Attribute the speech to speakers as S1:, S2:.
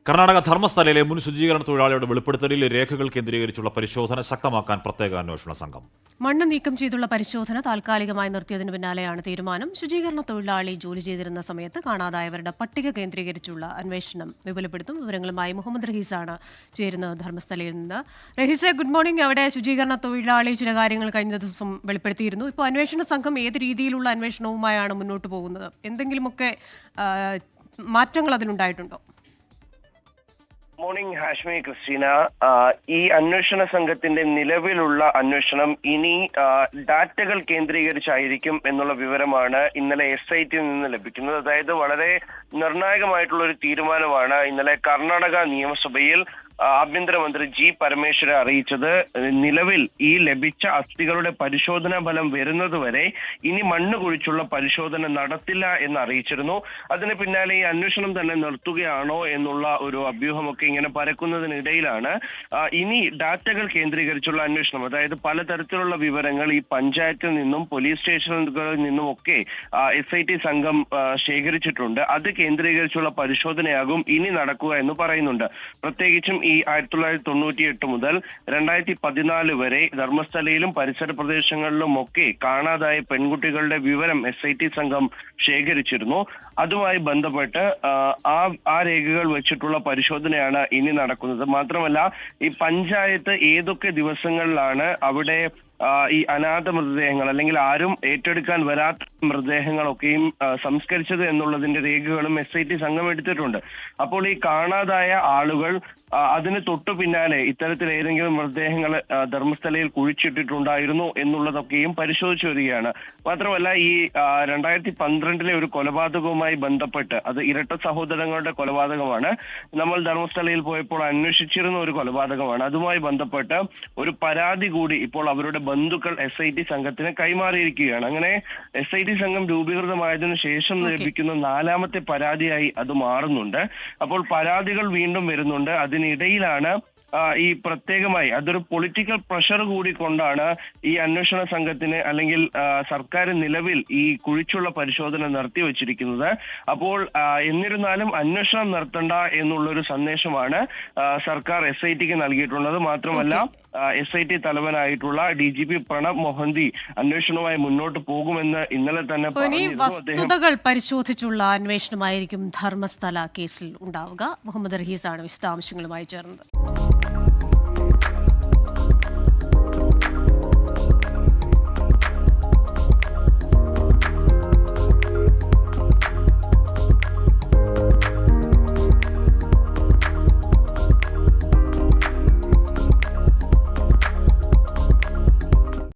S1: കർണാടക ധർമ്മസ്ഥലയിലെ മുൻ ശുചീകരണ തൊഴിലാളിയുടെ വെളിപ്പെടുത്തലിൽ രേഖകൾ കേന്ദ്രീകരിച്ചുള്ള പരിശോധന ശക്തമാക്കാൻ പ്രത്യേക അന്വേഷണ സംഘം.
S2: മണ്ണ് നീക്കം ചെയ്തുള്ള പരിശോധന താൽക്കാലികമായി നിർത്തിയതിന് പിന്നാലെയാണ് തീരുമാനം. ശുചീകരണ തൊഴിലാളി ജോലി ചെയ്തിരുന്ന സമയത്ത് കാണാതായവരുടെ പട്ടിക കേന്ദ്രീകരിച്ചുള്ള അന്വേഷണം വിപുലപ്പെടുത്തും. വിവരങ്ങളുമായി മുഹമ്മദ് റഹീസാണ് ചേരുന്നത് ധർമ്മസ്ഥലയിൽ നിന്ന്. റഹീസെ, ഗുഡ് മോർണിംഗ്. അവിടെ ശുചീകരണ തൊഴിലാളി ചില കാര്യങ്ങൾ കഴിഞ്ഞ ദിവസം വെളിപ്പെടുത്തിയിരുന്നു. ഇപ്പോൾ അന്വേഷണ സംഘം ഏത് രീതിയിലുള്ള അന്വേഷണവുമായാണ് മുന്നോട്ട് പോകുന്നത്? എന്തെങ്കിലുമൊക്കെ മാറ്റങ്ങൾ അതിലുണ്ടായിട്ടുണ്ടോ?
S3: Morning Hashmi, Christina. ഈ അന്വേഷണ സംഘത്തിന്റെ നിലവിലുള്ള അന്വേഷണം ഇനി ഡാറ്റകൾ കേന്ദ്രീകരിച്ചായിരിക്കും എന്നുള്ള വിവരമാണ് ഇന്നലെ SITയിൽ നിന്ന് ലഭിക്കുന്നത്. അതായത് വളരെ നിർണായകമായിട്ടുള്ള ഒരു തീരുമാനമാണ് ഇന്നലെ കർണാടക നിയമസഭയിൽ ആഭ്യന്തരമന്ത്രി G. പരമേശ്വര അറിയിച്ചത്. നിലവിൽ ഈ ലഭിച്ച അസ്ഥികളുടെ പരിശോധനാ ഫലം വരുന്നതുവരെ ഇനി മണ്ണ് കുഴിച്ചുള്ള പരിശോധന നടത്തില്ല എന്ന് അറിയിച്ചിരുന്നു. അതിന് പിന്നാലെ ഈ അന്വേഷണം തന്നെ നിർത്തുകയാണോ എന്നുള്ള ഒരു അഭ്യൂഹമൊക്കെ ഇങ്ങനെ പരക്കുന്നതിനിടയിലാണ് ഇനി ഡാറ്റകൾ കേന്ദ്രീകരിച്ചുള്ള അന്വേഷണം, അതായത് പലതരത്തിലുള്ള വിവരങ്ങൾ ഈ പഞ്ചായത്തിൽ നിന്നും പോലീസ് സ്റ്റേഷനുകളിൽ നിന്നും ഒക്കെ SIT സംഘം ശേഖരിച്ചിട്ടുണ്ട്. അത് കേന്ദ്രീകരിച്ചുള്ള പരിശോധനയാകും ഇനി നടക്കുക എന്ന് പറയുന്നുണ്ട്. പ്രത്യേകിച്ചും ഈ 1998 മുതൽ 2014 വരെ ധർമ്മസ്ഥലയിലും പരിസര പ്രദേശങ്ങളിലും ഒക്കെ കാണാതായ പെൺകുട്ടികളുടെ വിവരം SIT സംഘം ശേഖരിച്ചിരുന്നു. അതുമായി ബന്ധപ്പെട്ട് ആ രേഖകൾ വെച്ചിട്ടുള്ള പരിശോധനയാണ് ഇനി നടക്കുന്നത്. മാത്രമല്ല, ഈ പഞ്ചായത്ത് ഏതൊക്കെ ദിവസങ്ങളിലാണ് അവിടെ ഈ അനാഥ മൃതദേഹങ്ങൾ അല്ലെങ്കിൽ ആരും ഏറ്റെടുക്കാൻ വരാത്ത മൃതദേഹങ്ങളൊക്കെയും സംസ്കരിച്ചത് എന്നുള്ളതിന്റെ രേഖകളും SIT സംഘം എടുത്തിട്ടുണ്ട്. അപ്പോൾ ഈ കാണാതായ ആളുകൾ അതിന് തൊട്ടു പിന്നാലെ ഇത്തരത്തിൽ ഏതെങ്കിലും മൃതദേഹങ്ങൾ ധർമ്മസ്ഥലയിൽ കുഴിച്ചിട്ടിട്ടുണ്ടായിരുന്നു എന്നുള്ളതൊക്കെയും പരിശോധിച്ചു വരികയാണ്. മാത്രമല്ല, ഈ 2012 ഒരു കൊലപാതകവുമായി ബന്ധപ്പെട്ട്, അത് ഇരട്ട സഹോദരങ്ങളുടെ കൊലപാതകമാണ്, നമ്മൾ ധർമ്മസ്ഥലയിൽ പോയപ്പോൾ അന്വേഷിച്ചിരുന്ന ഒരു കൊലപാതകമാണ്. അതുമായി ബന്ധപ്പെട്ട് ഒരു പരാതി കൂടി ഇപ്പോൾ അവരുടെ ബന്ധുക്കൾ SIT സംഘത്തിന് കൈമാറിയിരിക്കുകയാണ്. അങ്ങനെ SIT സംഘം രൂപീകൃതമായതിനു ശേഷം ലഭിക്കുന്ന 4ാമത്തെ പരാതിയായി അത് മാറുന്നുണ്ട്. അപ്പോൾ പരാതികൾ വീണ്ടും വരുന്നുണ്ട്. അതിനിടയിലാണ് ഈ പ്രത്യേകമായി അതൊരു പൊളിറ്റിക്കൽ പ്രഷർ കൂടി കൊണ്ടാണ് ഈ അന്വേഷണ സംഘത്തിന് അല്ലെങ്കിൽ സർക്കാർ നിലവിൽ ഈ കുഴിച്ചുള്ള പരിശോധന നിർത്തിവെച്ചിരിക്കുന്നത്. അപ്പോൾ എന്നിരുന്നാലും അന്വേഷണം നിർത്തണ്ട എന്നുള്ളൊരു സന്ദേശമാണ് സർക്കാർ SITക്ക് നൽകിയിട്ടുള്ളത്. മാത്രമല്ല, SIT തലവനായിട്ടുള്ള DGP പ്രണബ് മൊഹന്തി അന്വേഷണവുമായി മുന്നോട്ട് പോകുമെന്ന് ഇന്നലെ തന്നെ പറഞ്ഞിരുന്നു.
S2: വസ്തുതകൾ പരിശോധിച്ചുള്ള അന്വേഷണമായിരിക്കും ധർമ്മസ്ഥല കേസിൽ ഉണ്ടാവുക. മുഹമ്മദ് റഹീസാണ് വിശദാംശങ്ങളുമായി ചേർന്നത്.